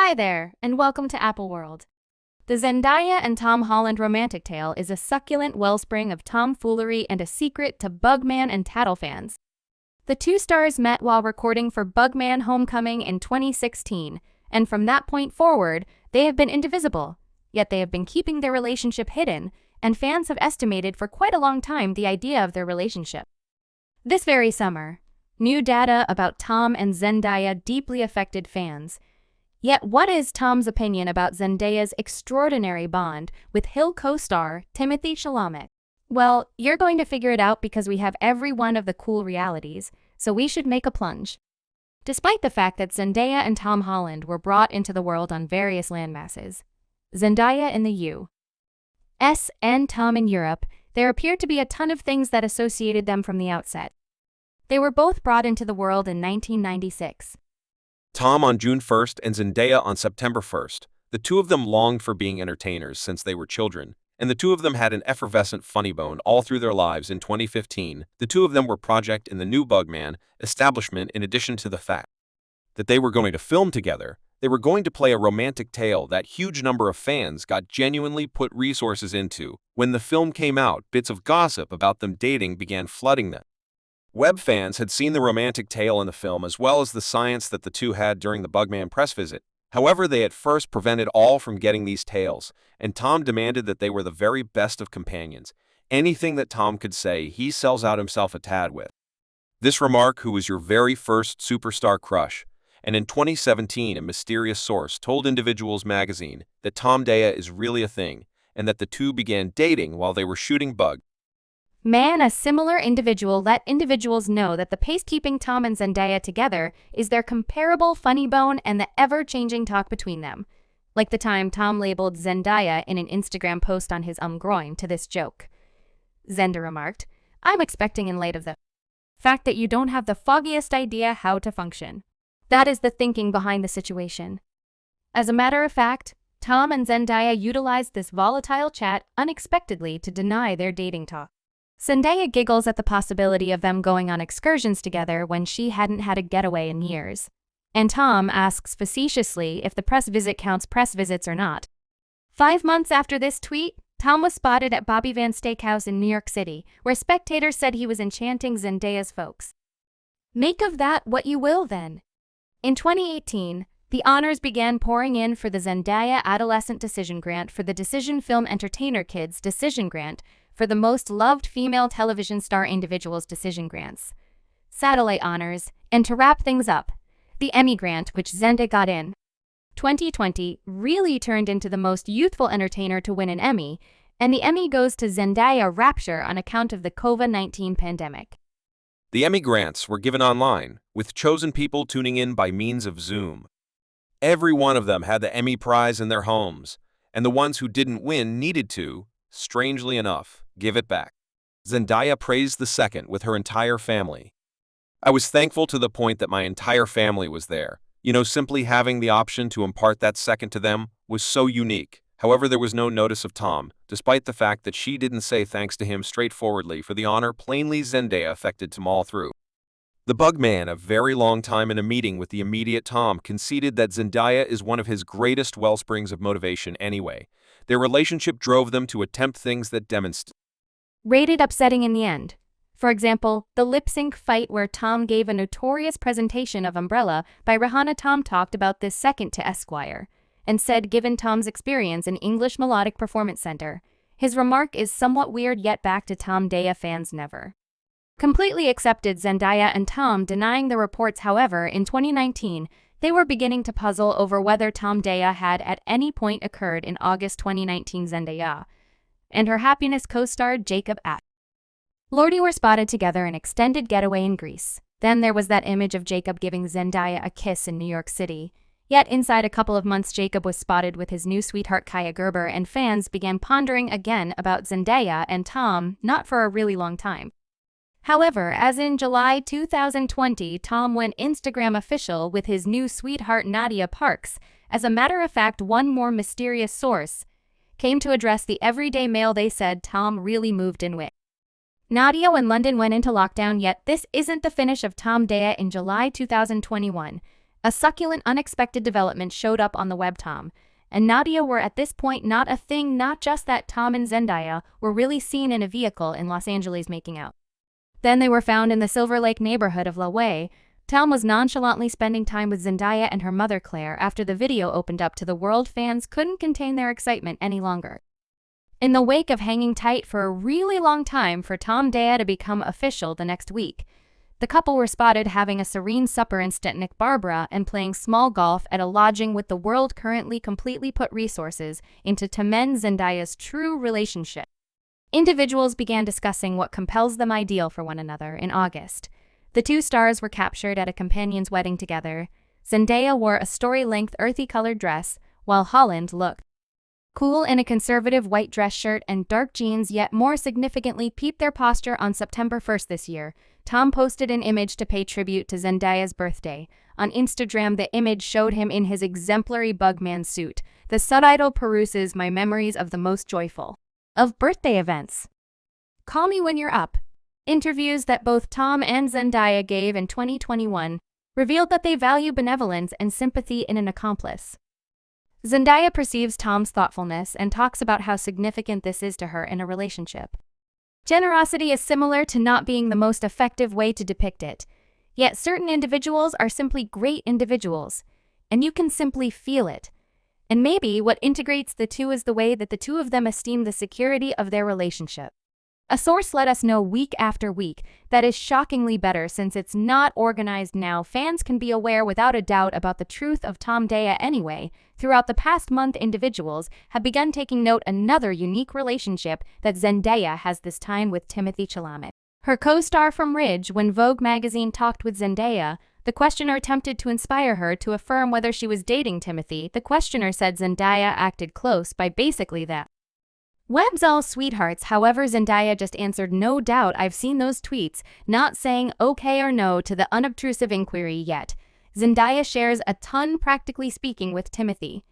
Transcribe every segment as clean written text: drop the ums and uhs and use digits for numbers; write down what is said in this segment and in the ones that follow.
Hi there, and welcome to Apple World. The Zendaya and Tom Holland romantic tale is a succulent wellspring of tomfoolery and a secret to Bugman and Tattle fans. The two stars met while recording for Bugman Homecoming in 2016, and from that point forward, they have been indivisible. Yet they have been keeping their relationship hidden, and fans have estimated for quite a long time the idea of their relationship. This very summer, new data about Tom and Zendaya deeply affected fans. Yet what is Tom's opinion about Zendaya's extraordinary bond with Hill co-star Timothee Chalamet? Well, you're going to figure it out because we have every one of the cool realities, so we should make a plunge. Despite the fact that Zendaya and Tom Holland were brought into the world on various landmasses, Zendaya in the U.S. and Tom in Europe, there appeared to be a ton of things that associated them from the outset. They were both brought into the world in 1996. Tom on June 1st and Zendaya on September 1st. The two of them longed for being entertainers since they were children, and the two of them had an effervescent funny bone all through their lives. In 2015, the two of them were project in the new Bugman establishment. In addition to the fact that they were going to film together, they were going to play a romantic tale that huge number of fans got genuinely put resources into. When the film came out, bits of gossip about them dating began flooding them. Web fans had seen the romantic tale in the film as well as the science that the two had during the Bugman press visit. However, they at first prevented all from getting these tales, and Tom demanded that they were the very best of companions. Anything that Tom could say, he sells out himself a tad with. This remark, "Who was your very first superstar crush?" And in 2017, a mysterious source told Individuals magazine that Tom Daya is really a thing, and that the two began dating while they were shooting Bug. Man, a similar individual let Individuals know that the pace-keeping Tom and Zendaya together is their comparable funny bone and the ever-changing talk between them. Like the time Tom labeled Zendaya in an Instagram post on his groin to this joke. Zenda remarked, "I'm expecting in light of the fact that you don't have the foggiest idea how to function." That is the thinking behind the situation. As a matter of fact, Tom and Zendaya utilized this volatile chat unexpectedly to deny their dating talk. Zendaya giggles at the possibility of them going on excursions together when she hadn't had a getaway in years. And Tom asks facetiously if the press visit counts press visits or not. 5 months after this tweet, Tom was spotted at Bobby Van's Steakhouse in New York City, where spectators said he was enchanting Zendaya's folks. Make of that what you will then. In 2018, the honors began pouring in for the Zendaya Adolescent Decision Grant for the Decision Film Entertainer Kids Decision Grant for the Most Loved Female Television Star Individuals Decision Grants, Satellite Honors, and to wrap things up, the Emmy Grant, which Zenda got in 2020, really turned into the most youthful entertainer to win an Emmy, and the Emmy goes to Zendaya Rapture on account of the COVID-19 pandemic. The Emmy grants were given online, with chosen people tuning in by means of Zoom. Every one of them had the Emmy prize in their homes, and the ones who didn't win needed to, strangely enough, give it back. Zendaya praised the second with her entire family. "I was thankful to the point that my entire family was there. Simply having the option to impart that second to them was so unique." However, there was no notice of Tom, despite the fact that she didn't say thanks to him straightforwardly for the honor. Plainly, Zendaya affected Tom all through. The Bugman, a very long time in a meeting with the immediate Tom, conceded that Zendaya is one of his greatest wellsprings of motivation anyway. Their relationship drove them to attempt things that demonstrated Rated upsetting in the end. For example, the lip-sync fight where Tom gave a notorious presentation of Umbrella by Rihanna. Tom talked about this second to Esquire, and said given Tom's experience in English Melodic Performance Center, his remark is somewhat weird, yet back to Tom Daya fans never completely accepted Zendaya and Tom denying the reports. However, in 2019, they were beginning to puzzle over whether Tom Daya had at any point occurred in August 2019. Zendaya and her Happiness co-star Jacob Lordy were spotted together in extended getaway in Greece. Then there was that image of Jacob giving Zendaya a kiss in New York City. Yet inside a couple of months, Jacob was spotted with his new sweetheart Kaya Gerber, and fans began pondering again about Zendaya and Tom, not for a really long time. However, as in July 2020, Tom went Instagram official with his new sweetheart Nadia Parks. As a matter of fact, one more mysterious source came to address the everyday mail. They said Tom really moved in with Nadia when London went into lockdown. Yet this isn't the finish of Tom Daya. In July 2021, A succulent, unexpected development showed up on the web. Tom and Nadia were at this point not a thing, not just that Tom and Zendaya were really seen in a vehicle in Los Angeles making out. Then they were found in the Silver Lake neighborhood of La Way. Tom was nonchalantly spending time with Zendaya and her mother Claire after the video opened up to the world. Fans couldn't contain their excitement any longer. In the wake of hanging tight for a really long time for Tom Daya to become official the next week, the couple were spotted having a serene supper in Stentnick Barbara and playing small golf at a lodging with the world currently completely put resources into Tom and Zendaya's true relationship. Individuals began discussing what compels them ideal for one another in August. The two stars were captured at a companion's wedding together. Zendaya wore a story-length earthy-colored dress, while Holland looked cool in a conservative white dress shirt and dark jeans, yet more significantly peeped their posture. On September 1st this year, Tom posted an image to pay tribute to Zendaya's birthday. On Instagram, the image showed him in his exemplary Bugman suit. The subtitle peruses my memories of the most joyful of birthday events. Call me when you're up. Interviews that both Tom and Zendaya gave in 2021 revealed that they value benevolence and sympathy in an accomplice. Zendaya perceives Tom's thoughtfulness and talks about how significant this is to her in a relationship. Generosity is similar to not being the most effective way to depict it, yet certain individuals are simply great individuals, and you can simply feel it. And maybe what integrates the two is the way that the two of them esteem the security of their relationship. A source let us know week after week that is shockingly better since it's not organized now. Fans can be aware without a doubt about the truth of Tom Daya anyway. Throughout the past month, individuals have begun taking note another unique relationship that Zendaya has this time with Timothee Chalamet, her co-star from Ridge. When Vogue magazine talked with Zendaya, the questioner attempted to inspire her to affirm whether she was dating Timothee. The questioner said Zendaya acted close by basically that. Web's all sweethearts. However, Zendaya just answered, "No doubt, I've seen those tweets," not saying okay or no to the unobtrusive inquiry yet. Zendaya shares a ton, practically speaking, with Timothee.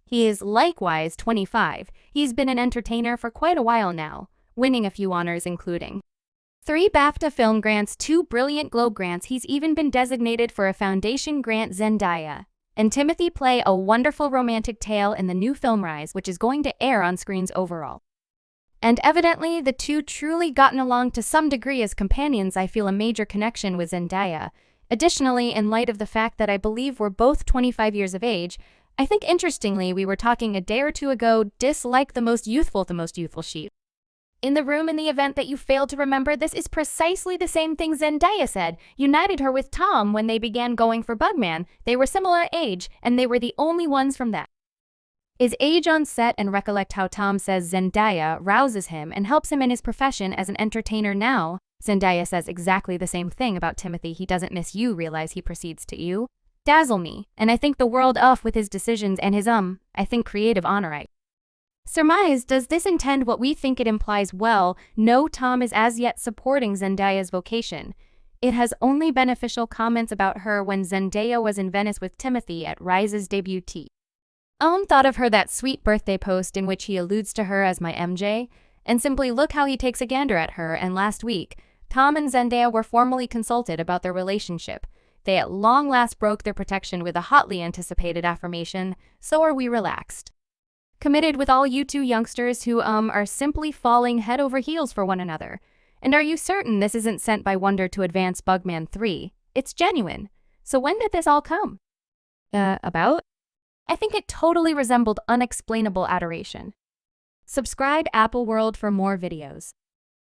He is likewise 25. He's been an entertainer for quite a while now, winning a few honors including 3 BAFTA Film Grants, 2 Brilliant Globe Grants. He's even been designated for a Foundation Grant. Zendaya and Timothee play a wonderful romantic tale in the new film Rise, which is going to air on screens overall. And evidently, the two truly gotten along to some degree as companions. I feel a major connection with Zendaya. Additionally, in light of the fact that I believe we're both 25 years of age, I think interestingly we were talking a day or two ago, dislike the most youthful sheet in the room in the event that you failed to remember. This is precisely the same thing Zendaya said united her with Tom when they began going for Bugman. They were similar age, and they were the only ones from that is age on set. And recollect how Tom says Zendaya rouses him and helps him in his profession as an entertainer. Now, Zendaya says exactly the same thing about Timothee. He doesn't miss you, realize he proceeds to you. Dazzle me, and I think the world off with his decisions and his I think creative honor. I surmise, does this intend what we think it implies? Well, no, Tom is as yet supporting Zendaya's vocation. It has only beneficial comments about her when Zendaya was in Venice with Timothee at Rise's debut. Thought of her that sweet birthday post in which he alludes to her as my MJ, and simply look how he takes a gander at her. And last week, Tom and Zendaya were formally consulted about their relationship. They at long last broke their protection with a hotly anticipated affirmation, "So are we relaxed. Committed with all you two youngsters who are simply falling head over heels for one another. And are you certain this isn't sent by Wonder to advance Bugman 3? It's genuine. So when did this all come about? I think it totally resembled unexplainable adoration." Subscribe Apple World for more videos.